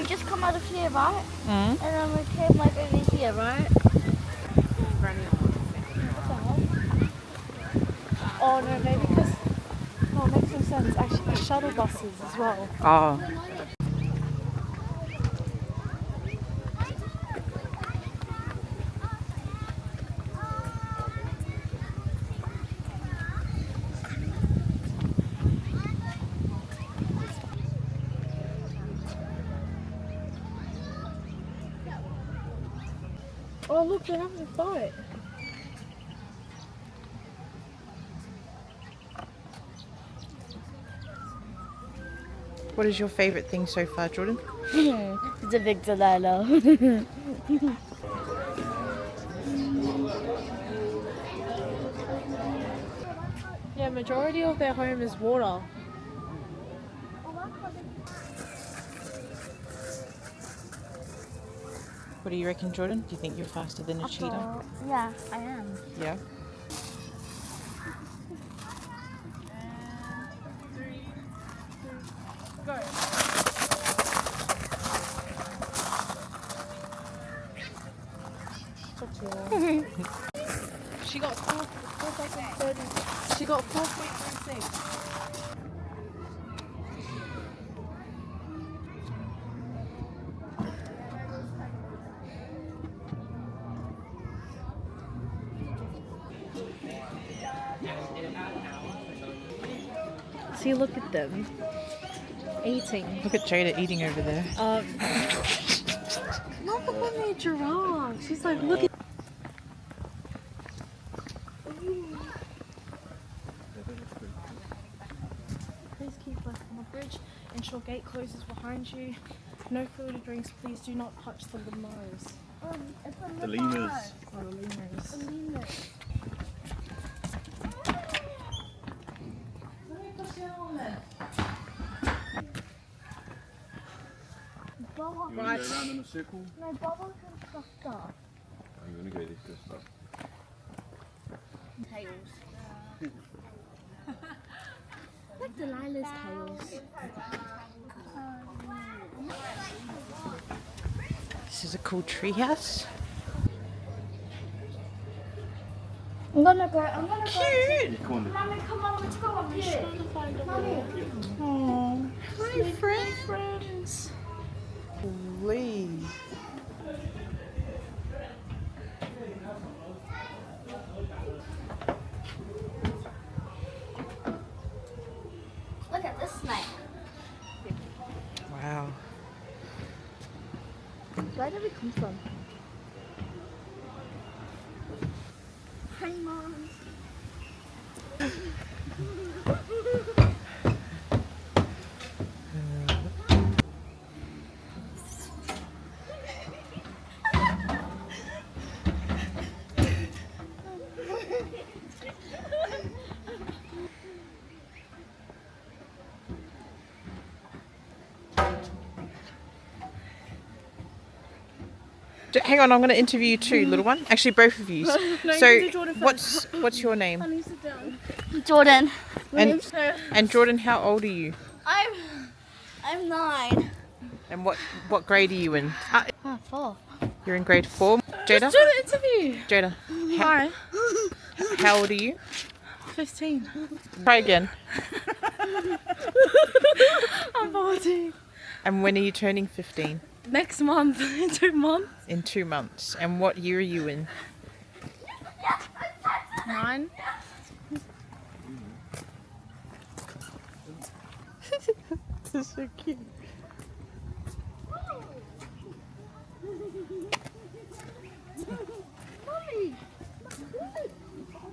we just come out of here, right? And then we came like over here, right? Oh no, maybe because it makes no sense. Actually, the shuttle buses as well. Oh. Oh look, they're having a fight. What is your favourite thing so far, Jordan? The big Delilah. Yeah, majority of their home is water. What do you reckon, Jordan? Do you think you're faster than a cheetah? Yeah, I am. Yeah. Go. She got 4.30. She got 4.36. See, look at them eating. Look at Jada eating over there. Not the one made giraffe. She's like, look at. Please keep left on the bridge. Ensure gate closes behind you. No food or drinks. Please do not touch the lemurs. The lemurs. Oh, the lemurs. The lemurs. Baba. You want to go around in a circle? No, Baba can fucked up. Or you want to go this first? Tails. Like Delilah's tails. This is a cool treehouse. I'm gonna go. Cute. Mommy, come on, let's go up here. Mommy. Oh, hi friends. Holy. Look at this snake. Wow. Where did we come from? Hi, Mom. Hang on, I'm going to interview you too, little one. Actually, both of you. No, So, you do Jordan what's your name? Honey, sit down. Jordan. And Jordan, how old are you? I'm 9. And what grade are you in? 4. You're in grade 4. Jada? Do the interview. Jada, Hi. how old are you? 15. Try again. I'm 14. And when are you turning 15? Next month, in 2 months. In 2 months. And what year are you in? 9. This is so cute.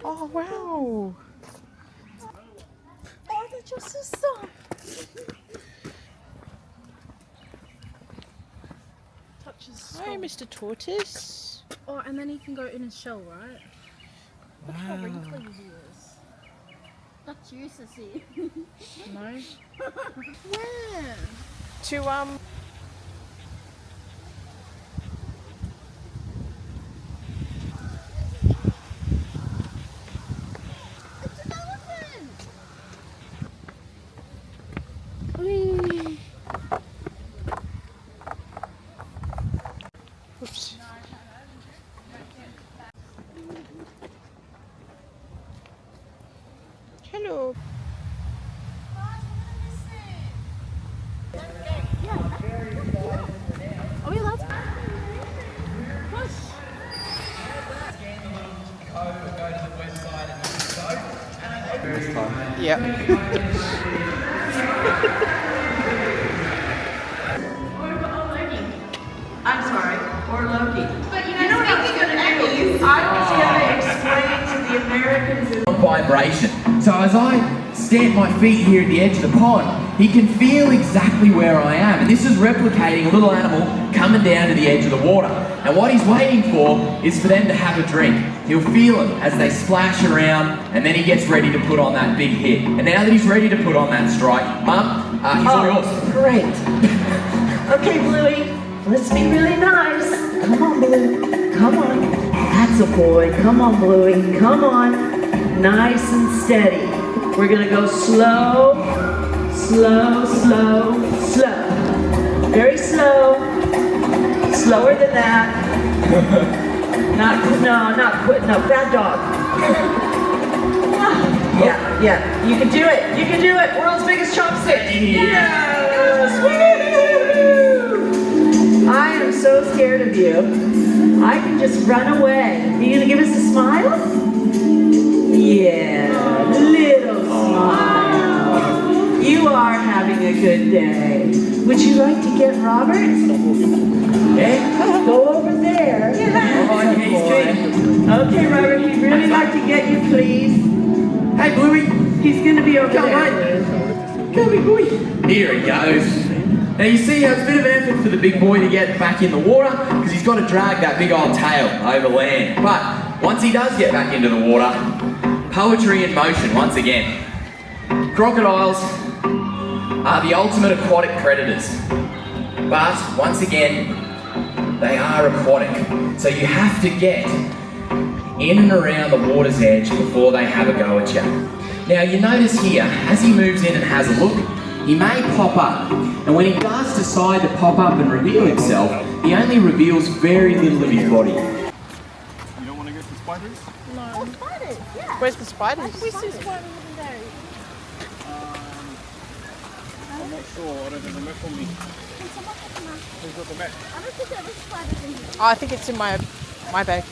Oh wow! Oh, that's your sister. Touches. Hi, Mr. Tortoise. Oh, and then he can go in his shell, right? Look how wrinkly he is. That's you, Sissy. No. Where? To It's an elephant! Whee! Yep. I'm sorry, or Loki. But you know what I was going to do? I was going to explain to the Americans vibration. So as I stamp my feet here at the edge of the pond, he can feel exactly where I am. And this is replicating a little animal coming down to the edge of the water. And what he's waiting for is for them to have a drink. He'll feel it as they splash around, and then he gets ready to put on that big hit. And now that he's ready to put on that strike, Mum, he's all yours. Great. Okay, Bluey, let's be really nice. Come on, Bluey. Come on. That's a boy. Come on, Bluey. Come on. Nice and steady. We're going to go slow, slow, slow, slow. Very slow. Slower than that. Not quit. No, bad dog. Yeah. You can do it. You can do it. World's biggest chopstick. Yes. Woo! I am so scared of you. I can just run away. Are you gonna give us a smile? Yeah, little smile. You are having a good day. Would you like to get Robert? Yeah. Go over there. Okay, Robert, he'd really like to get you, please. Hey, Bluey. He's gonna be over Come there. on. Come here, Bluey. Here he goes. Now you see how it's a bit of an effort for the big boy to get back in the water because he's got to drag that big old tail over land. But once he does get back into the water, poetry in motion once again. Crocodiles are the ultimate aquatic predators. But once again, they are aquatic. So you have to get in and around the water's edge before they have a go at you. Now you notice here, as he moves in and has a look, he may pop up. And when he does decide to pop up and reveal himself, he only reveals very little of his body. You don't want to go to spiders? Oh, spiders, yeah. Where's the spiders? We see spiders every day. I'm not sure. I don't have a map on me. Who's got the map? I don't think there was spiders in here. Oh, I think it's in my bag.